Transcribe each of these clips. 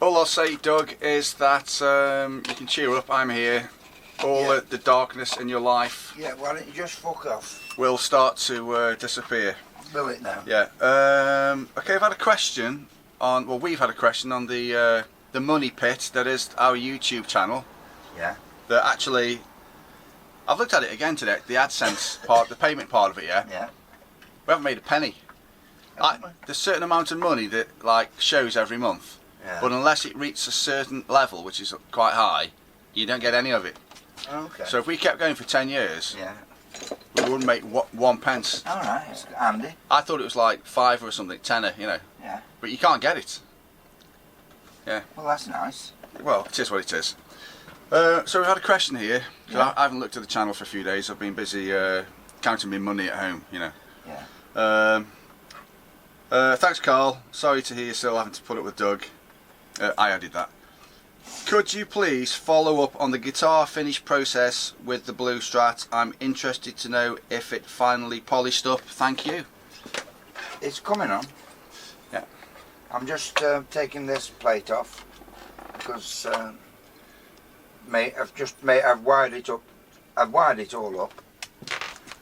All I'll say, Doug, is that you can cheer up. I'm here. All the darkness in your life. Yeah, why don't you just fuck off? Will start to disappear. Will it now? Yeah. Okay, I've had a question on. Well, we've had a question on the money pit that is our YouTube channel. Yeah. That actually, I've looked at it again today. The AdSense part, the payment part of it. Yeah. Yeah. We haven't made a penny. There's a certain amount of money that shows every month, but unless it reaches a certain level, which is quite high, you don't get any of it. Okay. So if we kept going for 10 years, yeah, we wouldn't make 1 pence. All right, it's handy. I thought it was like 5 or something, tenner, you know. Yeah. But you can't get it. Yeah. Well, that's nice. Well, it is what it is. So we've had a question here. Yeah. I haven't looked at the channel for a few days. I've been busy counting my money at home, you know. Yeah. Thanks, Carl. Sorry to hear you're still having to put up with Doug. I added that. Could you please follow up on the guitar finish process with the blue Strat? I'm interested to know if it finally polished up. Thank you. It's coming on. Yeah. I'm just taking this plate off because I've wired it up. I've wired it all up.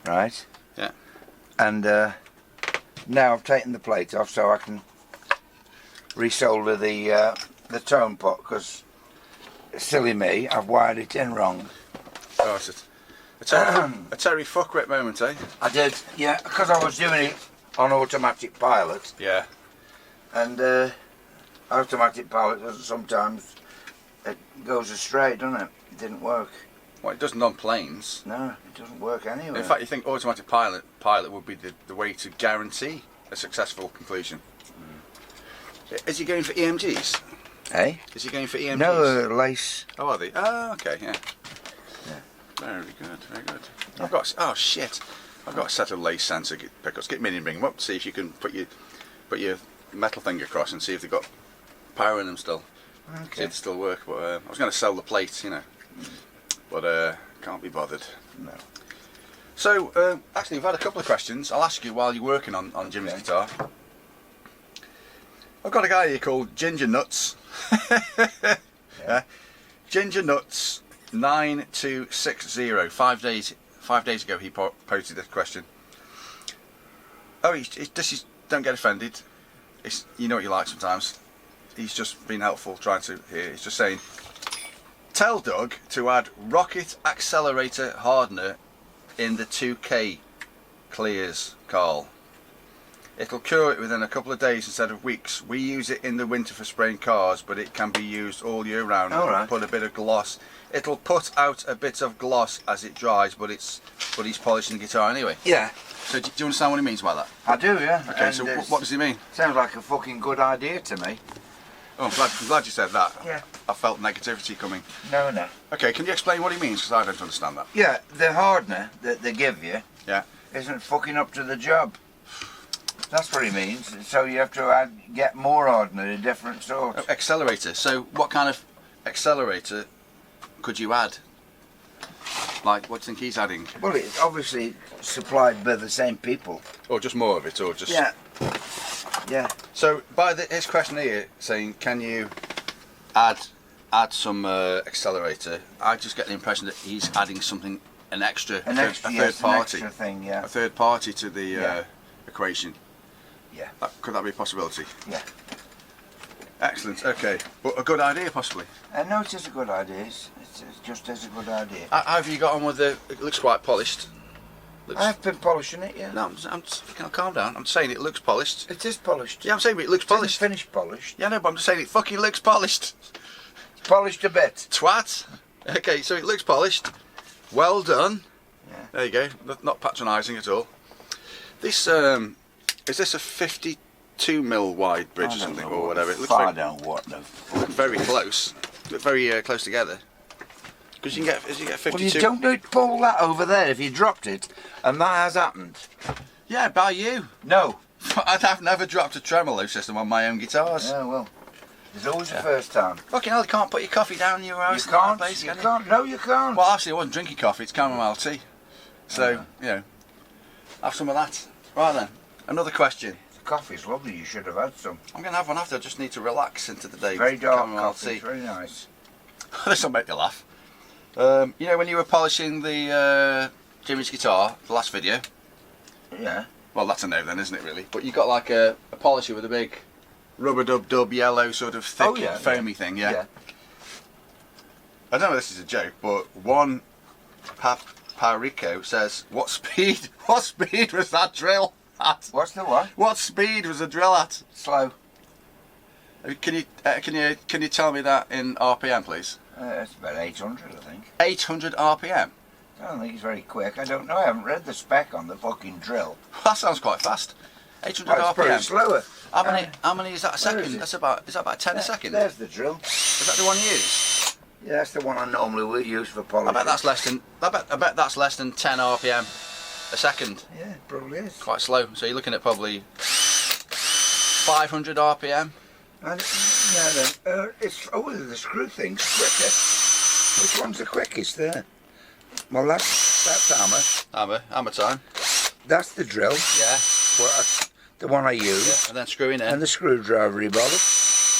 Right. Yeah. And now I've taken the plate off so I can resolder the tone pot, because silly me, I've wired it in wrong. Oh, it's a Terry fuckwit moment, eh? I did, yeah, because I was doing it on automatic pilot. Yeah. And automatic pilot doesn't sometimes, it goes astray, doesn't it? It didn't work. Well, it doesn't on planes. No, it doesn't work anywhere. In fact, you think automatic pilot would be the way to guarantee a successful conclusion. Is he going for EMGs? Hey? Is he going for EMGs? No, lace. Oh, are they? Oh, okay, yeah. Very good, very good. Yeah. I've got, oh shit, I've got a set of lace sensor pickups. Get Minnie and bring them up, see if you can put your metal thing across and see if they've got power in them still. Okay. See if they still work, but I was going to sell the plate, you know, but can't be bothered. No. So, actually we've had a couple of questions. I'll ask you while you're working on Jimmy's guitar. I've got a guy here called Ginger Nuts. Yeah. Ginger Nuts 9260. 5 days ago he posted this question. Oh, don't get offended. You know what you like sometimes. He's just been helpful trying to hear. He's just saying, tell Doug to add rocket accelerator hardener in the 2K clears, Carl. It'll cure it within a couple of days instead of weeks. We use it in the winter for spraying cars, but it can be used all year round. All right. Put a bit of gloss. It'll put out a bit of gloss as it dries, but he's polishing the guitar anyway. Yeah. So do you understand what he means by that? I do, yeah. Okay, and so what does he mean? Sounds like a fucking good idea to me. Oh, I'm glad you said that. Yeah. I felt negativity coming. No, no. Okay, can you explain what he means? Because I don't understand that. Yeah, the hardener that they give you isn't fucking up to the job. That's what he means. So you have to get more hardener, a different sort. Oh, accelerator. So what kind of accelerator could you add? Like, what do you think he's adding? Well, it's obviously supplied by the same people. Or just more of it, or just... Yeah. Yeah. So, by his question here, saying, can you add some accelerator, I just get the impression that he's adding something, a third party. An extra thing, yeah. A third party to the equation. Yeah. Could that be a possibility? Yeah. Excellent, okay. But a good idea, possibly? No, it is a good idea. It's just as a good idea. How have you got on with it looks quite polished. I've been polishing it, yeah. No, calm down. I'm saying it looks polished. It is polished. Yeah, I'm saying it looks polished. It's finished polished. Yeah, no, but I'm just saying it fucking looks polished. It's polished a bit. Twat. Okay, so it looks polished. Well done. Yeah. There you go. Not patronising at all. This is this a 52mm wide bridge or something or whatever? It looks I don't what the. Very close. Look very close together. Because you can get 52. Well, you don't need to pull that over there if you dropped it, and that has happened. Yeah, by you. No. I've never dropped a tremolo system on my own guitars. Yeah, well, there's always a first time. Fucking hell, you can't put your coffee down in your house. You can't. Place, You can can't. No, you can't. Well, actually, I wasn't drinking coffee. It's chamomile tea. So, you know, have some of that. Right then, another question. coffee's lovely. You should have had some. I'm going to have one after. I just need to relax into the day. Very dark Chamomile coffee. tea. Very nice. This will make you laugh. You know when you were polishing the Jimmy's guitar, the last video? Yeah. Well, that's a no then, isn't it really? But you got like a polisher with a big rubber dub yellow sort of thick foamy thing, yeah? I don't know if this is a joke, but one Parico says, what speed was that drill at? What's the what? What speed was the drill at? Slow. Can you tell me that in RPM, please? It's about 800, I think. 800 RPM? I don't think it's very quick. I don't know. I haven't read the spec on the fucking drill. That sounds quite fast. 800 Well, it's probably RPM. slower. How many is that a second? Is Is that about 10 a second? There's the drill. Is that the one you use? Yeah, that's the one I normally will use for polishing. I bet that's less than 10 RPM a second. Yeah, it probably is. Quite slow. So you're looking at probably 500 RPM. And, it's the screw thing's quicker. Which one's the quickest there? Well, that's Hammer time. that's the drill. Yeah. Well, that's the one I use. Yeah. And then screwing in. And the screwdriver he bothered.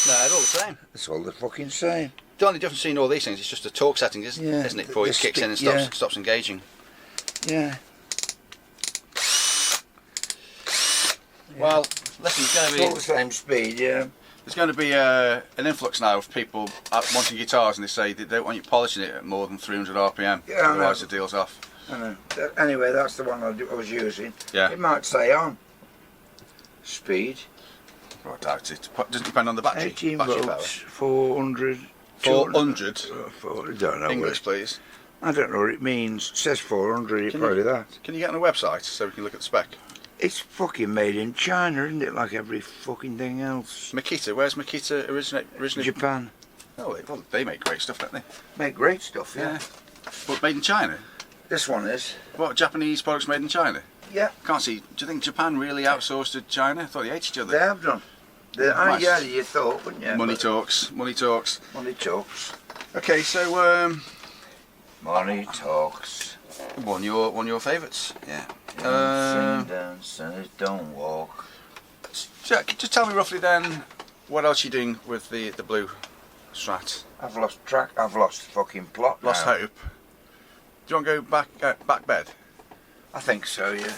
No, they're all the same. It's all the fucking same. The only difference between all these things is just the torque setting, isn't it? Before it kicks in and stops engaging. Yeah. Well, listen, it's going to be all the same speed, yeah. There's going to be an influx now of people wanting guitars, and they say they don't want you polishing it at more than 300 RPM. Yeah, otherwise the deal's off. I know. Anyway, that's the one I was using. Yeah. It might say on. Speed. Oh, I doubt it. Doesn't depend on the battery. 18 battery volts, 400. 400. I don't know. English, please. I don't know what it means. It says 400, it's probably that. Can you get on a website so we can look at the spec? It's fucking made in China, isn't it? Like every fucking thing else. Makita, where's Makita originally? Japan. Oh, they make great stuff, don't they? Make great stuff, yeah. But made in China? This one is. What, Japanese products made in China? Yeah. Can't see. Do you think Japan really outsourced to China? I thought they hate each other. They have done. Nice. Yeah, you thought, wouldn't you? Money talks. Money talks. Money talks. Okay, so Money talks. one of your favourites. Yeah. Dance and don't walk. So, just tell me roughly then, what else you doing with the blue Strat? I've lost track. I've lost fucking plot. Lost now. hope. Do you want to go back bed? I think so, yeah.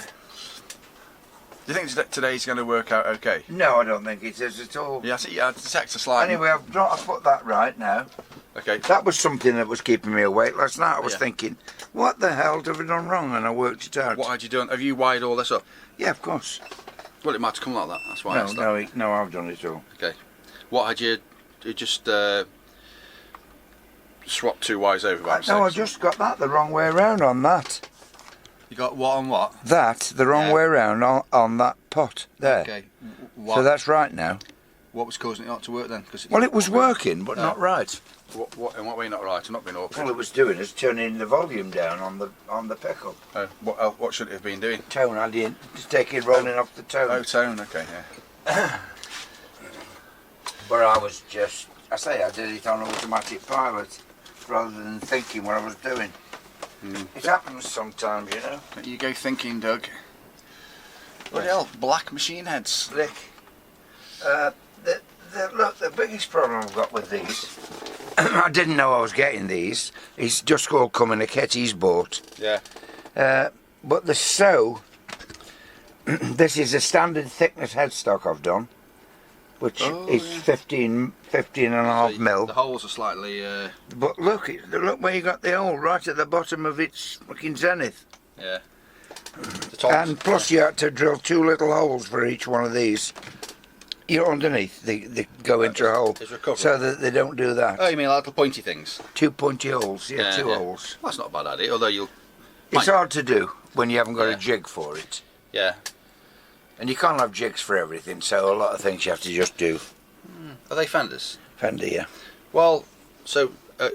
Do you think today's going to work out okay? No, I don't think it is at all. Yeah, I see. I detect a slight. Anyway, I've put that right now. Okay. That was something that was keeping me awake last night. I was thinking, what the hell have I done wrong? And I worked it out. What had you done? Have you wired all this up? Yeah, of course. Well, it might have come like that. That's why. No, I've done it all. Okay. What had you just swapped two wires over by No, I just got that the wrong way around on that. You got what on what? That the wrong way around on that pot there. Okay. So that's right now. What was causing it not to work then? Well, it was working, but not right. What in what way not right? I'm not being awkward. All it was doing is turning the volume down on the pickup. What should it have been doing? Tone, I didn't just take it rolling off the tone. Oh, tone. Okay, yeah. But I was I did it on automatic pilot rather than thinking what I was doing. It happens sometimes, you know. You go thinking, Doug. Bloody hell, black machine heads. Look, the biggest problem I've got with these, I didn't know I was getting these. It's just all coming a kit he's bought. Yeah. But the this is a standard thickness headstock I've done, which is 15 and a half mil. The holes are slightly. But look where you got the hole right at the bottom of its fucking zenith. Yeah. The tops. And plus you had to drill two little holes for each one of these. You're underneath, they go into a hole, so that they don't do that. Oh, you mean like little pointy things? Two pointy holes, two holes. Well, that's not a bad idea, although It's hard to do when you haven't got a jig for it. Yeah. And you can't have jigs for everything, so a lot of things you have to just do. Are they Fenders? Fender, yeah. Well, so are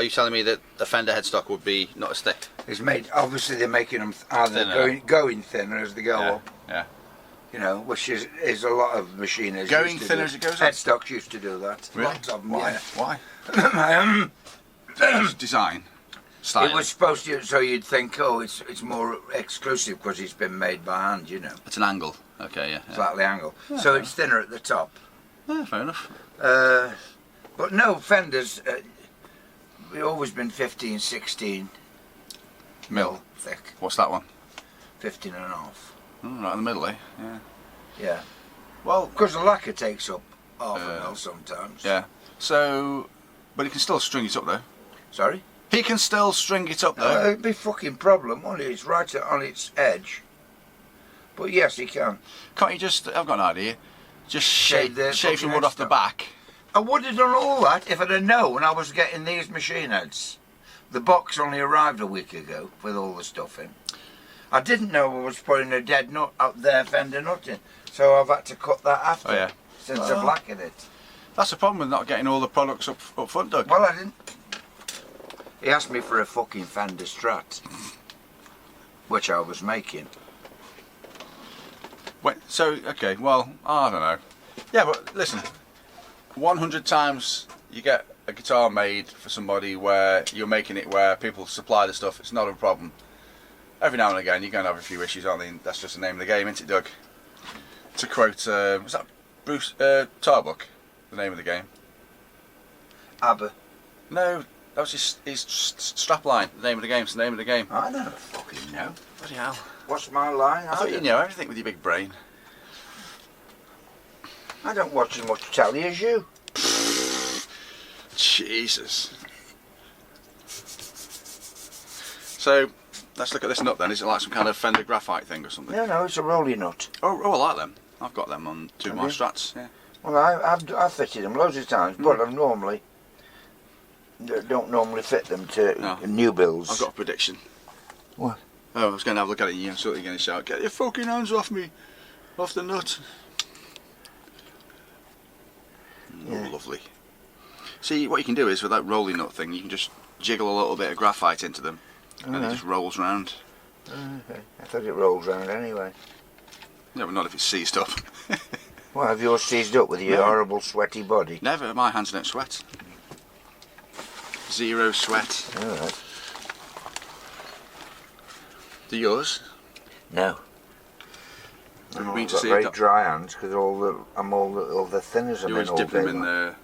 you telling me that a Fender headstock would be not as thick? It's made. Obviously, they're making them either going thinner as they go up. Yeah. You know, which is a lot of machiners. Going thinner as it goes up. Headstocks used to do that. Really? Lots of them. Why? Yeah. Design. Slightly. It was supposed to, so you'd think, oh, it's more exclusive because it's been made by hand, you know. It's an angle. Okay, yeah. Slightly angle. Yeah. So it's thinner at the top. Yeah, fair enough. But no, Fenders, we've always been 15, 16 mil thick. What's that one? 15 and a half. Oh, right in the middle, eh? Yeah. Yeah. Well, Because the lacquer takes up half a mil sometimes. yeah. So, but he can still string it up though. Sorry? He can still string it up though. It'd be a fucking problem, wouldn't it? It's right on its edge. But yes, he can. Can't you just? I've got an idea. Just shave the fucking wood off the headstock. back. I would have done all that if I'd have known I was getting these machine heads. The box only arrived a week ago with all the stuff in. I didn't know I was putting a dead nut up there, Fender nut in, so I've had to cut that after. Oh yeah. Since I've lacquered it. That's the problem with not getting all the products up front, Doug. Well, I didn't. He asked me for a fucking Fender Strat, which I was making. Wait, so okay, well, I don't know. Yeah, but listen, 100 times you get a guitar made for somebody where you're making it where people supply the stuff, it's not a problem. Every now and again you're going to have a few issues, aren't they? That's just the name of the game, isn't it, Doug? To quote, was that Bruce Tarbuck, the name of the game? ABBA. No, that was his strapline, the name of the game, it's the name of the game. I don't fucking know. Bloody hell. What's my line? I thought you knew everything with your big brain. I don't watch as much telly as you. Jesus. So, let's look at this nut then. Is it like some kind of Fender graphite thing or something? No, it's a rolly nut. Oh, I like them. I've got them on two of my you? Strats. Yeah. Well, I've fitted them loads of times, but I've normally don't normally fit them to No. new builds. I've got a prediction. What? Oh, I was going to have a look at it and you're sort of going to shout, "Get your fucking hands off me! Off the nut!" Yeah. Oh, lovely. See, what you can do is with that rolling nut thing, you can just jiggle a little bit of graphite into them, and it just rolls round. Okay. I thought it rolls round anyway. Yeah, but not if it's seized up. Well, have yours seized up with your No. horrible sweaty body? Never. My hands don't sweat. Zero sweat. Alright. Do yours? No. I've I've been to got see very it. dry hands because all the thinners I'm You in always all dip day them in long. the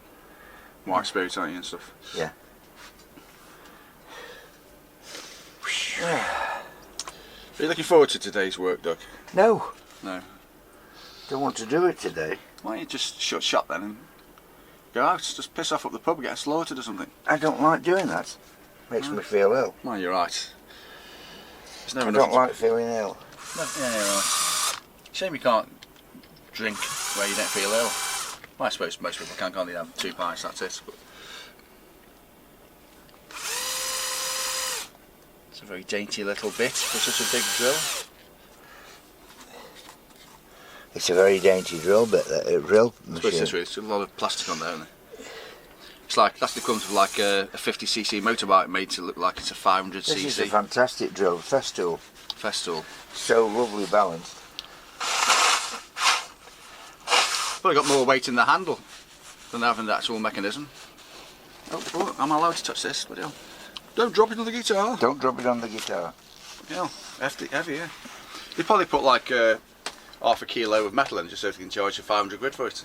white spirit, aren't you, and stuff? Yeah. Are you looking forward to today's work, Doug? No, No. don't want to do it today. Why don't you just shut shop then and go out, just piss off up the pub and get slaughtered or something? I don't like doing that. Makes me feel ill. Well, you're right. There's never I enough don't like feeling ill. Yeah, you're right. Shame you can't drink where you don't feel ill. Well, I suppose most people can't they have 2 pints, that's it. But it's a very dainty little bit for such a big drill. It's a very dainty drill bit, that drill I suppose machine. this really, there's a lot of plastic on there, isn't there? It's like, that's the comes with like a 50cc motorbike made to look like it's a 500cc. This is a fantastic drill, Festool. Festool. So lovely balanced. Probably got more weight in the handle than having the actual mechanism. Oh, am I allowed to touch this? Bloody hell. Don't drop it on the guitar. Don't drop it on the guitar. Bloody hell, heavy, yeah. They probably put like half a kilo of metal in just so they can charge you 500 quid for it.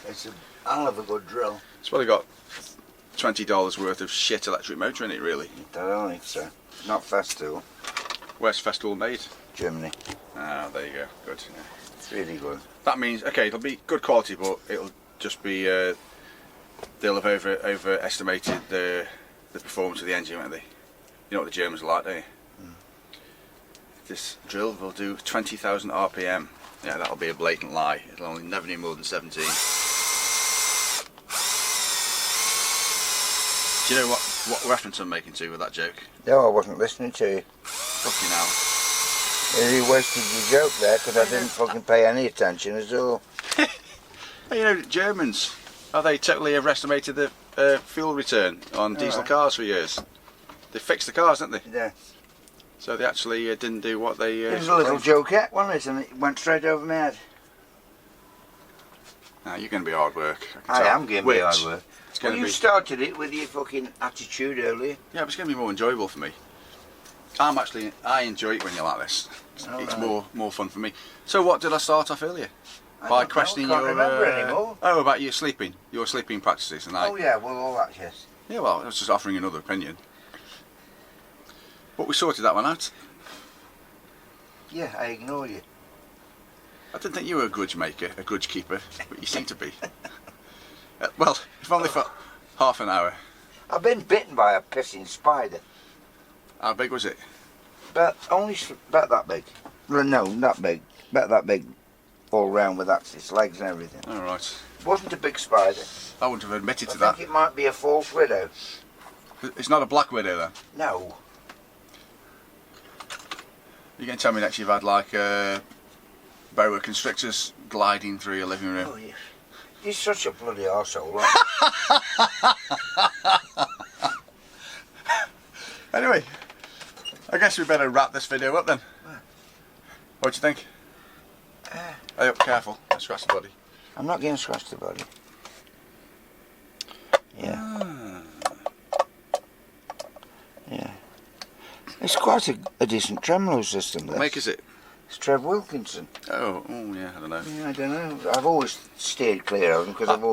It's a hell of a good drill. It's probably got $20 worth of shit electric motor in it, really. I don't think so. Not Festool. Where's Festool made? Germany. Ah, there you go. Good. Yeah. It's really good. That means, okay, it'll be good quality, but it'll just be, they'll have overestimated the performance of the engine, won't they? You know what the Germans are like, don't you? This drill will do 20,000 RPM. Yeah, that'll be a blatant lie. It'll only never do more than 17. Do you know what reference I'm making to with that joke? No, I wasn't listening to you. Fucking hell. You wasted your joke there because I didn't fucking pay any attention at all. Hey, you know, Germans, they totally overestimated the fuel return on diesel cars for years. They fixed the cars, didn't they? Yeah. So they actually didn't do what they... It was a little jokette, wasn't it? And it went straight over my head. Nah, you're going to be hard work. I am going to be hard Which, work. It's Well, going you to be. started it with your fucking attitude earlier. Yeah, but it's going to be more enjoyable for me. I enjoy it when you're like this. It's Right. more fun for me. So what did I start off earlier? By questioning can't your. remember anymore. Oh, about your sleeping practices, and Oh yeah, well all that, yes. Yeah, well, I was just offering another opinion. But we sorted that one out. Yeah, I ignore you. I didn't think you were a grudge maker, a grudge keeper, but you seem to be. Well, if only for half an hour. I've been bitten by a pissing spider. How big was it? But only about that big. Well, no, not big. About that big, all round with its legs and everything. All right. It wasn't a big spider. I wouldn't have admitted to I that. think it might be a false widow. It's not a black widow then. No. You're going to tell me that you've had like boa constrictors gliding through your living room. Oh, you're such a bloody arsehole, aren't you? Anyway, I guess we better wrap this video up then. What do you think? Hey up, careful, don't scratch the body. I'm not going to scratch the body. Yeah. Ah. Yeah. It's quite a decent tremolo system, this. What make is it? It's Trev Wilkinson. Oh yeah, I don't know. Yeah, I don't know. I've always steered clear of them because I've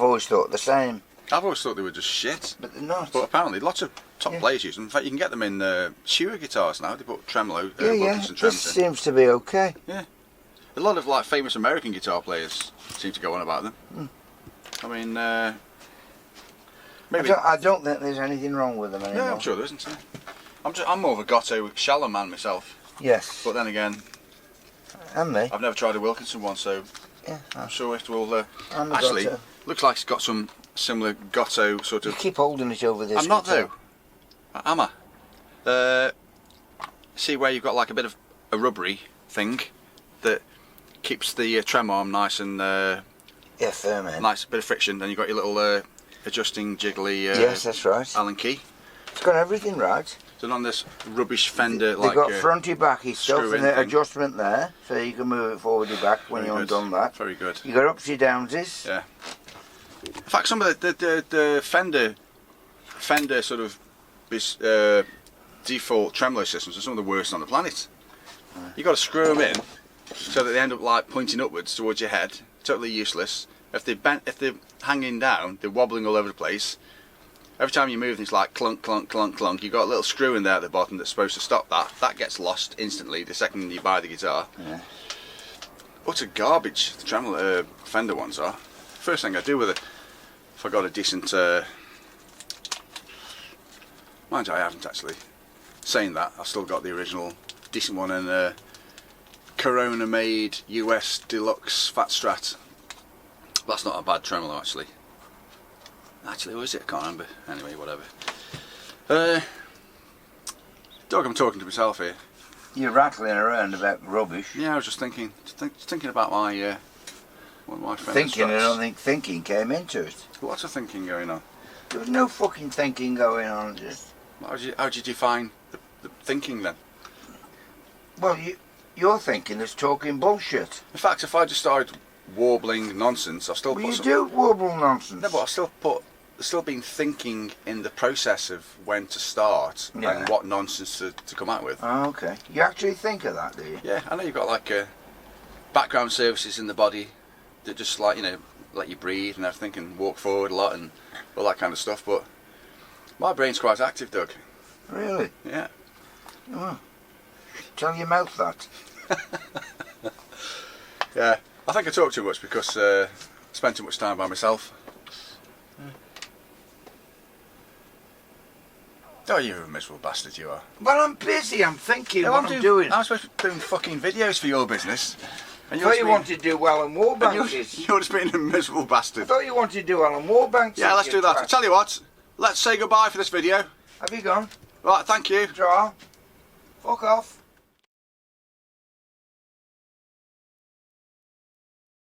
always thought the same. I've always thought they were just shit. But they're not. But apparently lots of top Yeah. players use them. In fact, you can get them in Shure guitars now. They put Tremolo, yeah, Wilkes and this Trems in. seems to be okay. A lot of like famous American guitar players seem to go on about them. I mean, maybe. I don't think there's anything wrong with them anymore. Yeah, I'm sure there isn't. I'm more of a Gotto shallow man myself. Yes. But then again, And me. I've never tried a Wilkinson one, so Yeah. I'm sure it will. I'm a Actually, Gotto. looks like it's got some similar Gotto sort You of. keep holding it over this. I'm not guitar. though. Am I? See where you've got like a bit of a rubbery thing that keeps the trem arm nice and Yeah, firm end. nice bit of friction. Then you've got your little adjusting jiggly Yes, that's right. Allen key. It's got everything right. So on this rubbish Fender They've like got fronty backy stuff screw-in and the thing. adjustment there, so you can move it forward and back when Very you've good. undone that. Very good. You got upsy downsies. Yeah. In fact, some of the Fender sort of default tremolo systems are some of the worst on the planet. You got to screw them in so that they end up like pointing upwards towards your head. Totally useless. If they're hanging down, they're wobbling all over the place. Every time you move, it's like clunk, clunk, clunk, clunk. You've got a little screw in there at the bottom that's supposed to stop that. That gets lost instantly the second you buy the guitar. Yeah. Utter garbage, the tremolo Fender ones are. First thing I do with it, if I got a decent, mind you, I haven't actually. Saying that, I've still got the original decent one in Corona made US Deluxe Fat Strat. That's not a bad tremolo actually. Actually, was it? I can't remember. Anyway, whatever. Dog, I'm talking to myself here. You're rattling around about rubbish. Yeah, I was just thinking about my one of my Fender Thinking, I Strats. don't think thinking came into it. Lots of thinking going on. There was no fucking thinking going on. Just How do you define the thinking then? well, you're thinking is talking bullshit. In fact, if I just started warbling nonsense, I've still Well, put you some. do warble nonsense. No, but I've still been thinking in the process of when to start Yeah. and what nonsense to come out with. Oh, okay. You actually think of that, do you? Yeah, I know you've got like background services in the body that just like let you breathe and everything and walk forward a lot and all that kind of stuff. But my brain's quite active, Doug. Really? Yeah. Oh. Tell your mouth that. Yeah. I think I talk too much because I spend too much time by myself. Oh, you're a miserable bastard, you are. Well, I'm busy. I'm thinking No, what I'm doing. I'm supposed to be doing fucking videos for your business. And I thought you wanted to do Alan and Warbanks. you're just being a miserable I bastard. thought you wanted to do Alan Warbanks. Yeah, let's do that. I Have tell you what, let's say goodbye for this video. you gone? Right, thank you. Draw. Fuck off.